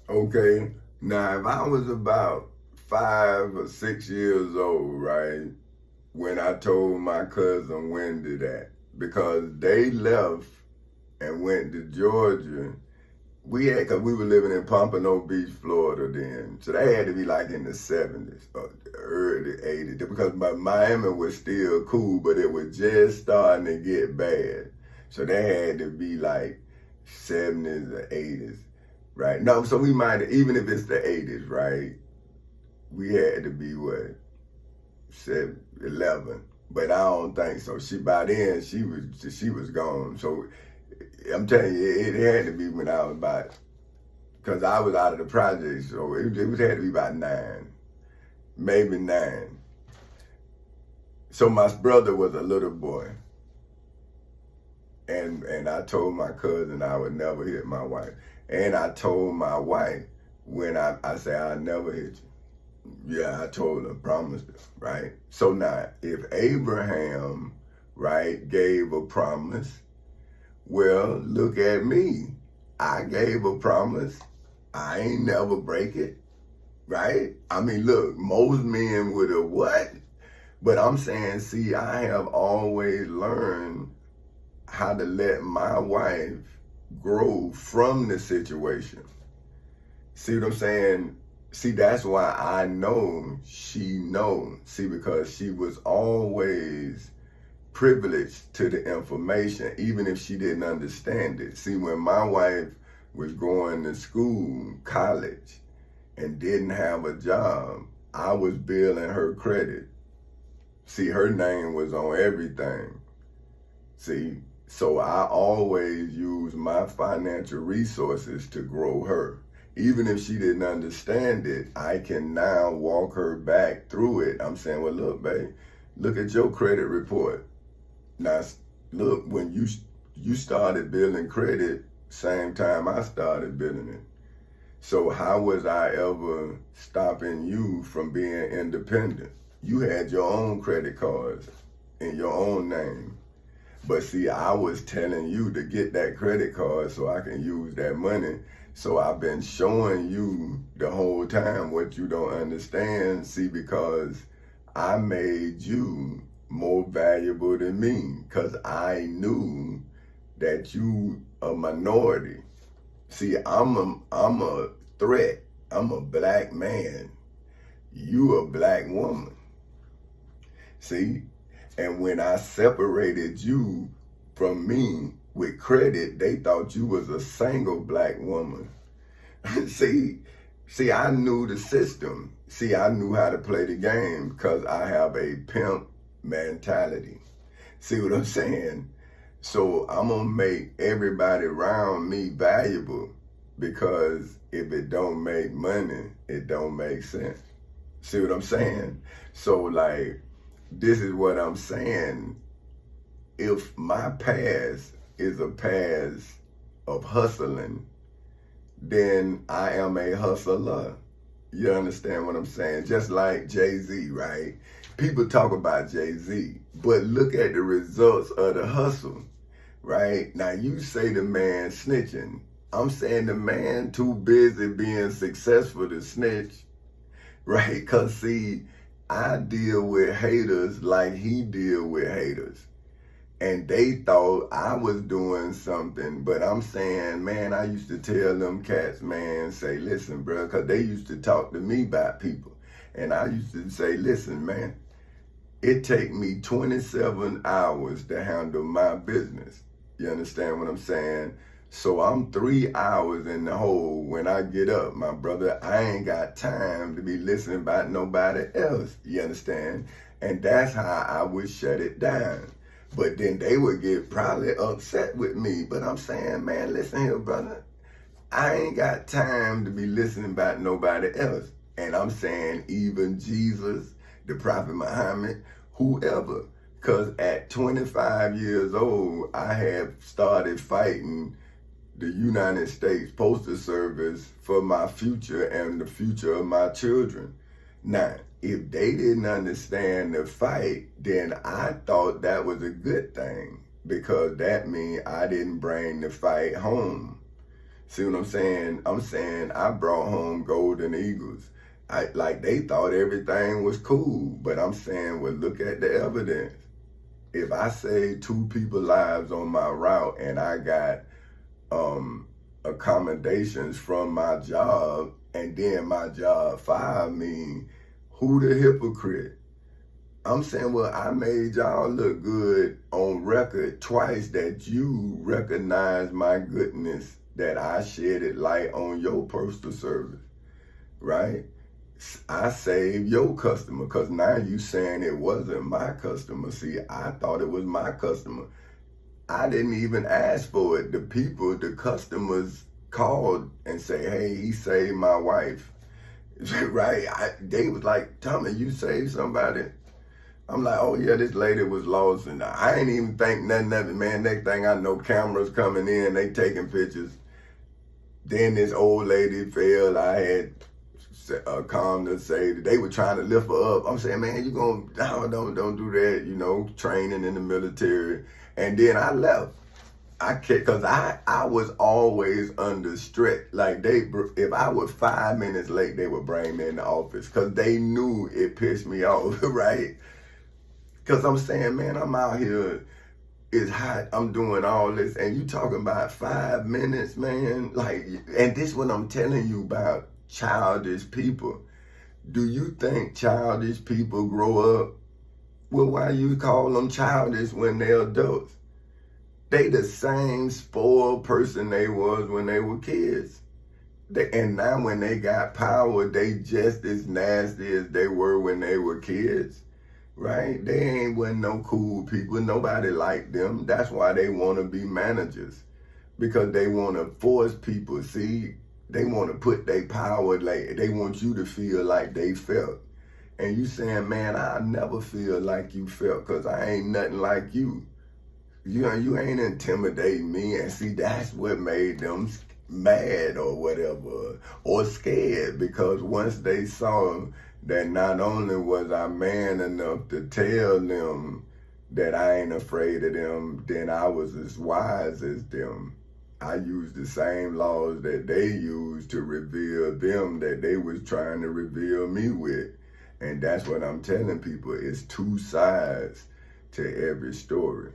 Okay. Now, if I was about 5 or 6 years old, right, when I told my cousin Wendy that, because they left and went to Georgia. Cause we were living in Pompano Beach, Florida then. So they had to be like in the 70s or the early 80s because Miami was still cool, but it was just starting to get bad. So they had to be like 70s or 80s, right? No, so we might, even if it's the 80s, right? We had to be what, 11. But I don't think so. By then she was gone. So I'm telling you, it had to be when I was about, because I was out of the project, so it had to be about 9, maybe 9. So my brother was a little boy, and I told my cousin I would never hit my wife, and I told my wife when I said I'll never hit you. Yeah, I told her, promised her, right? So now, if Abraham, right, gave a promise, well, look at me. I gave a promise. I ain't never break it, right? I mean, look, most men would have what? But I'm saying, see, I have always learned how to let my wife grow from the situation. See what I'm saying? See, that's why I know she knows. See, because she was always privileged to the information, even if she didn't understand it. See, when my wife was going to school, college, and didn't have a job, I was billing her credit. See, her name was on everything. See, so I always use my financial resources to grow her. Even if she didn't understand it, I can now walk her back through it. I'm saying, well, look, babe, look at your credit report. Now, look, when you started building credit, same time I started building it. So how was I ever stopping you from being independent? You had your own credit cards in your own name. But see, I was telling you to get that credit card so I can use that money. So I've been showing you the whole time what you don't understand. See, because I made you more valuable than me because I knew that you a minority. See, I'm a threat. I'm a black man. You a black woman. See? And when I separated you from me with credit, they thought you was a single black woman. See, I knew the system. See, I knew how to play the game because I have a pimp mentality. See what I'm saying? So I'm gonna make everybody around me valuable because if it don't make money, it don't make sense. See what I'm saying? So like, this is what I'm saying. If my past is a past of hustling, then I am a hustler. You understand what I'm saying? Just like Jay-Z, right? People talk about Jay-Z, but look at the results of the hustle, right? Now you say the man snitching. I'm saying the man too busy being successful to snitch, right? Cause see, I deal with haters like he deal with haters. And they thought I was doing something, but I'm saying, man, I used to tell them cats, man, say, listen, bro, because they used to talk to me about people. And I used to say, listen, man, it take me 27 hours to handle my business. You understand what I'm saying? So I'm 3 hours in the hole when I get up. My brother, I ain't got time to be listening about nobody else. You understand? And that's how I would shut it down. But then they would get probably upset with me. But I'm saying, man, listen here, brother. I ain't got time to be listening about nobody else. And I'm saying even Jesus, the Prophet Muhammad, whoever. Because at 25 years old, I had started fighting the United States Postal Service for my future and the future of my children. Now, if they didn't understand the fight, then I thought that was a good thing because that means I didn't bring the fight home. See what I'm saying? I'm saying I brought home golden eagles. Like they thought everything was cool, but I'm saying, well, look at the evidence. If I saved 2 people's lives on my route and I got accommodations from my job, and then my job fired me, who the hypocrite? I'm saying, well, I made y'all look good on record twice that you recognize my goodness, that I shedded light on your postal service, right? I saved your customer, because now you saying it wasn't my customer. See, I thought it was my customer. I didn't even ask for it. The customers called and say, hey, he saved my wife, right? They was like, Tommy, you saved somebody? I'm like, oh yeah, this lady was lost, and I ain't even think nothing of it, man. Next thing I know, cameras coming in, they taking pictures. Then this old lady fell. I had calm to say that they were trying to lift her up. I'm saying, man, you don't do that, you know, training in the military. And then I left. Cause I was always under stress. Like if I was 5 minutes late, they would bring me in the office, cause they knew it pissed me off, right? Cause I'm saying, man, I'm out here, it's hot, I'm doing all this, and you talking about 5 minutes, man. Like, and this what I'm telling you about childish people. Do you think childish people grow up? Well, why you call them childish when they're adults? They the same spoiled person they was when they were kids. And now when they got power, they just as nasty as they were when they were kids, right? They ain't wasn't no cool people. Nobody liked them. That's why they want to be managers, because they want to force people. See, they want to put their power, like they want you to feel like they felt. And you saying, man, I'll never feel like you felt, because I ain't nothing like you. You ain't intimidating me. And see, that's what made them mad or whatever, or scared, because once they saw that not only was I man enough to tell them that I ain't afraid of them, then I was as wise as them. I used the same laws that they used to reveal them, that they was trying to reveal me with. And that's what I'm telling people. It's 2 sides to every story.